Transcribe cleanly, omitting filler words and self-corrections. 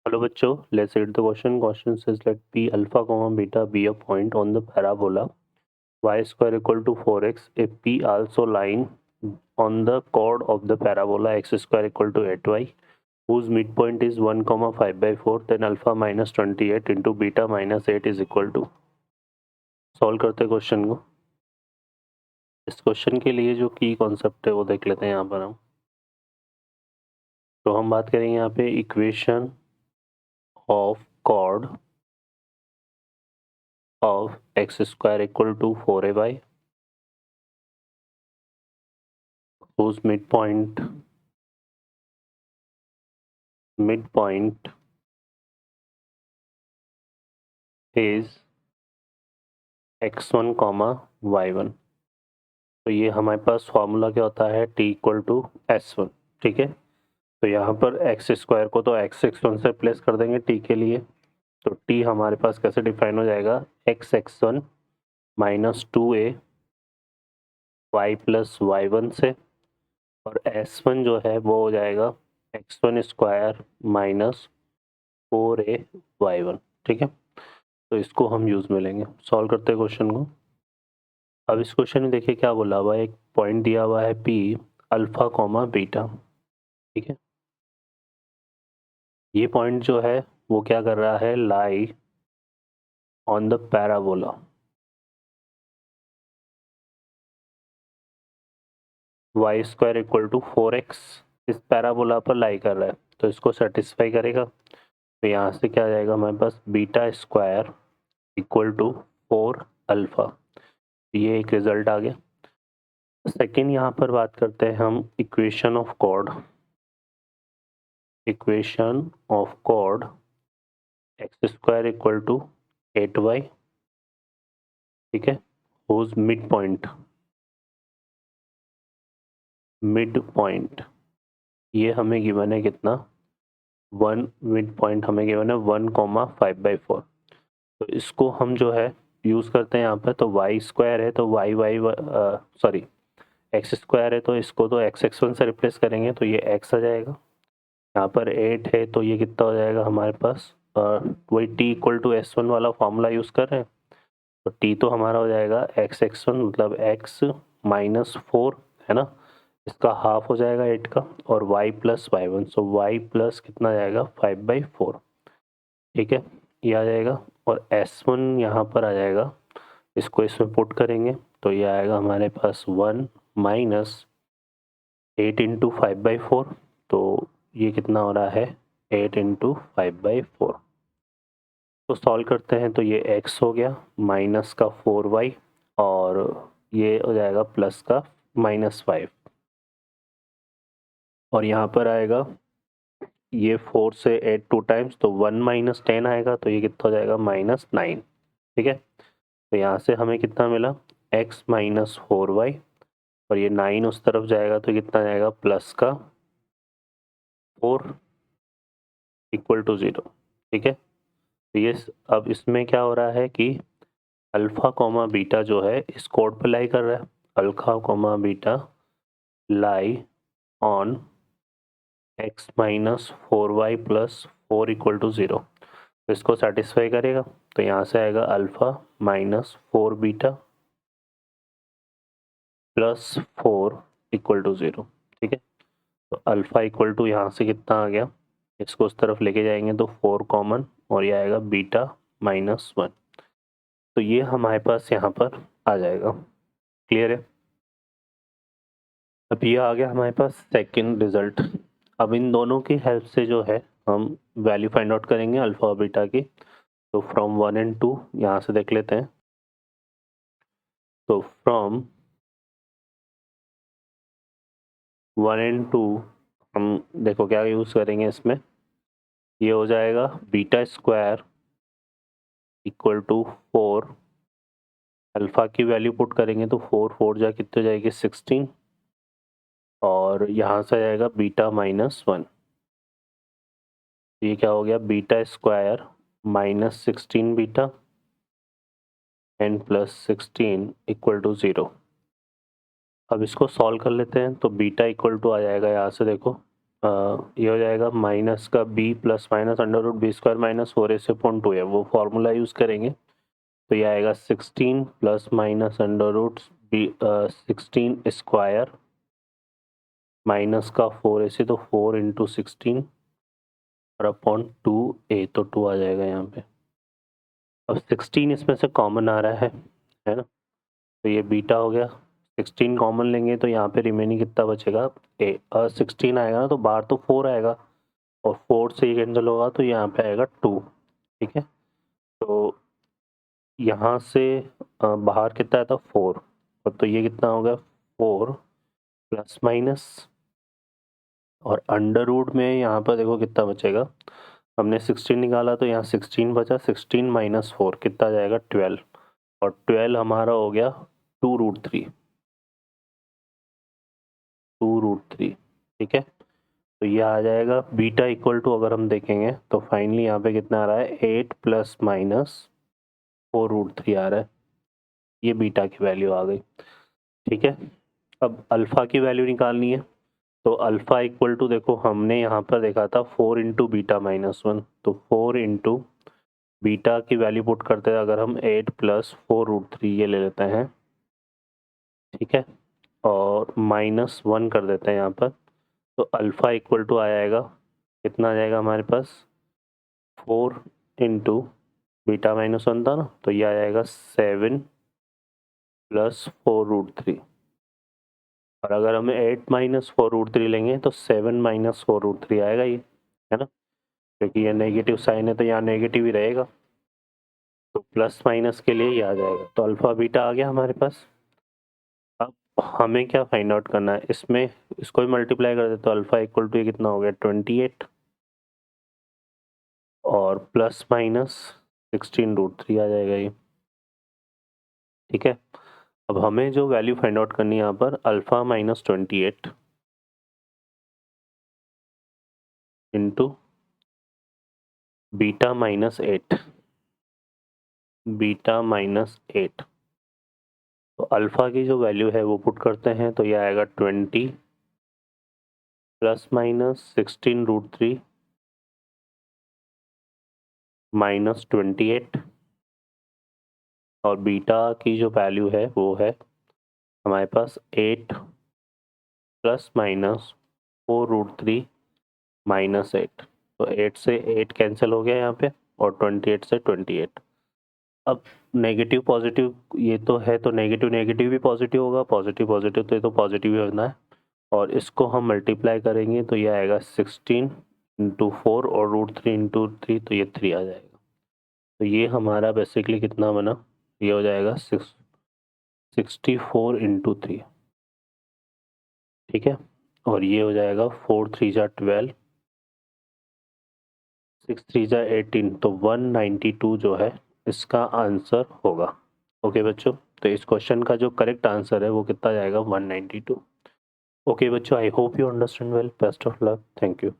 Hello बच्चों, let's read the question. Question says let p alpha comma beta be a point on the parabola y square equal to 4x if p also lying on the chord of the parabola x square equal to 8y whose midpoint is 1 comma 5 by 4 then alpha minus 28 into beta minus 8 is equal to. Solve करते हैं question को. इस question के लिए जो की concept है वो देख लेते हैं यहाँ पर हम. तो हम बात करेंगे यहाँ पे equation of chord of x square equal to 4ay whose midpoint is x1 comma y1. तो ये हमारे पास फॉर्मूला क्या होता है t इक्वल टू s1. ठीक है, तो यहाँ पर एक्स स्क्वायर को तो x1 से प्लेस कर देंगे t के लिए. तो t हमारे पास कैसे डिफाइन हो जाएगा, x1 minus 2a y plus y1 से, और s1 जो है वो हो जाएगा x1 square minus 4a y1. ठीक है, तो इसको हम यूज़ में लेंगे. सॉल्व करते हैं क्वेश्चन को. अब इस क्वेश्चन में देखिए क्या बोला हुआ है, एक पॉइंट दिया हुआ है p अल्फा कॉमा बीटा. ठीक है, ये पॉइंट जो है वो क्या कर रहा है, lie on the parabola y square equal to 4x. इस पैराबोला पर लाई कर रहा है तो इसको सेटिस्फाई करेगा. तो यहाँ से क्या आ जाएगा हमारे पास, beta square equal to 4 alpha. ये एक रिजल्ट आ गया. सेकेंड यहाँ पर बात करते हैं हम equation of chord. Equation of chord x square equal to 8y. ठीक है, हुज मिड पॉइंट ये हमें गिवन है कितना, 1. मिड पॉइंट हमें गिवन है 1 कॉमा 5 बाई 4. तो इसको हम जो है यूज़ करते हैं यहाँ पर. तो y स्क्वायर है तो सॉरी एक्स स्क्वायर है तो इसको तो x1 से रिप्लेस करेंगे तो ये x आ जाएगा. यहाँ पर 8 है तो ये कितना हो जाएगा हमारे पास, वही t इक्वल टू s1 वाला फॉर्मूला यूज़ कर रहे हैं. तो t तो हमारा हो जाएगा x1 मतलब x माइनस 4 है ना, इसका हाफ हो जाएगा 8 का, और y प्लस y1. सो y प्लस कितना आ जाएगा 5 बाई 4. ठीक है, ये आ जाएगा. और s1 यहाँ पर आ जाएगा, इसको इसमें पुट करेंगे तो ये आएगा हमारे पास 1 माइनस 8 इंटू 5 बाई 4. तो ये कितना हो रहा है, 8 इंटू 5 बाई 4. तो सॉल्व करते हैं तो ये x हो गया माइनस का 4y, और ये हो जाएगा प्लस का माइनस 5. और यहाँ पर आएगा ये 4 से 8 2 टाइम्स तो 1 माइनस 10 आएगा तो ये कितना हो जाएगा माइनस 9. ठीक है, तो यहाँ से हमें कितना मिला, x माइनस 4y, और ये 9 उस तरफ जाएगा तो कितना जाएगा प्लस का 4 इक्वल टू 0. ठीक है, तो ये अब इसमें क्या हो रहा है कि अल्फा कॉमा बीटा जो है इस कोड पर लाई कर रहा है. Alpha comma beta lie on x minus 4y plus 4 equal to 0. तो इसको सेटिस्फाई करेगा. तो यहाँ से आएगा alpha minus 4 beta plus 4 equal to 0. ठीक है, तो अल्फा इक्वल टू यहाँ से कितना आ गया, इसको उस तरफ लेके जाएंगे तो 4 कॉमन, और ये आएगा बीटा माइनस 1. तो ये हमारे पास यहाँ पर आ जाएगा. क्लियर है. अब ये आ गया हमारे पास सेकंड रिजल्ट. अब इन दोनों की हेल्प से जो है हम वैल्यू फाइंड आउट करेंगे अल्फा और बीटा की. तो फ्रॉम 1 एंड 2 यहाँ से देख लेते हैं. तो फ्रॉम 1 एंड 2 हम देखो क्या यूज़ करेंगे इसमें. ये हो जाएगा beta square equal to 4. Alpha की वैल्यू पुट करेंगे तो 4 4 जा कितने जाएगी 16, और यहाँ से आएगा बीटा माइनस 1. ये क्या हो गया, beta square minus 16 beta and plus 16 equal to 0. अब इसको सॉल्व कर लेते हैं. तो बीटा इक्वल टू आ जाएगा यहाँ से देखो ये हो जाएगा माइनस का b plus minus under root b square minus 4ac/2 है, वो फॉर्मूला यूज़ करेंगे। तो ये आएगा 16 plus minus under root b 16 square minus का 4ac, तो 4 इंटू 16 और अपॉन 2a, तो 2 आ जाएगा यहाँ पे। अब 16 इसमें से कॉमन आ रहा है ना, तो ये बीटा हो गया। 16 कॉमन लेंगे तो यहाँ पे रिमेनिंग कितना बचेगा, 16 आएगा ना, तो बाहर तो 4 आएगा और 4 से ही कैंसिल होगा, तो यहाँ पे आएगा 2। ठीक है, तो यहाँ से बाहर कितना आया था 4, तो ये कितना हो गया 4 प्लस माइनस, और अंडर रूट में यहाँ पर देखो कितना बचेगा, हमने 16 निकाला तो यहाँ 16 बचा, 16 माइनस 4 कितना जाएगा 12, और 12 हमारा हो गया 2√3, 2√3। ठीक है, तो ये आ जाएगा बीटा इक्वल टू, अगर हम देखेंगे तो फाइनली यहाँ पे कितना आ रहा है 8 प्लस माइनस 4√3 आ रहा है, ये बीटा की वैल्यू आ गई। ठीक है, अब अल्फ़ा की वैल्यू निकालनी है, तो अल्फ़ा इक्वल टू देखो हमने यहाँ पर देखा था 4 इंटू बीटा माइनस 1, तो 4 इंटू बीटा की वैल्यू पुट करते हैं अगर हम 8 प्लस 4√3 ये ले लेते हैं। ठीक है, और माइनस 1 कर देते हैं यहाँ पर, तो अल्फ़ा इक्वल टू आ जाएगा, कितना आ जाएगा हमारे पास 4 इंटू बीटा माइनस 1 था ना, तो ये आ जाएगा 7 प्लस 4√3, और अगर हम 8 माइनस 4√3 लेंगे तो 7 माइनस 4√3 आएगा ये, है ना, क्योंकि ये नेगेटिव साइन है तो यहाँ नेगेटिव ही रहेगा, तो प्लस माइनस के लिए ये आ जाएगा, तो अल्फ़ा बीटा आ गया हमारे पास। अब हमें क्या फाइंड आउट करना है, इसमें इसको भी मल्टीप्लाई कर दे, तो अल्फ़ा इक्वल टू ये कितना हो गया 28, और प्लस माइनस 16√3 आ जाएगा ये। ठीक है, अब हमें जो वैल्यू फाइंड आउट करनी है यहाँ पर alpha minus 28 into beta minus 8, beta minus 8, तो अल्फ़ा की जो वैल्यू है वो पुट करते हैं, तो ये आएगा 20 प्लस माइनस 16√3 माइनस 28, और बीटा की जो वैल्यू है वो है हमारे पास 8 प्लस माइनस 4√3 माइनस 8, तो 8 से 8 कैंसिल हो गया यहाँ पे, और 28 से 28। अब नेगेटिव पॉजिटिव ये तो है, तो नेगेटिव नेगेटिव भी पॉजिटिव होगा, पॉजिटिव पॉजिटिव तो ये तो पॉजिटिव ही होना है, और इसको हम मल्टीप्लाई करेंगे तो ये आएगा 16 इंटू 4 और √3 इंटू 3, तो ये 3 आ जाएगा। तो ये हमारा बेसिकली कितना बना, ये हो जाएगा 64 इंटू 3। ठीक है, और ये हो जाएगा 4 3 जा 12, 6 3 जा 18, तो 192 जो है इसका आंसर होगा। ओके बच्चों, तो इस क्वेश्चन का जो करेक्ट आंसर है वो कितना जाएगा 192। ओके बच्चों, I hope you understand well, best of luck, thank you.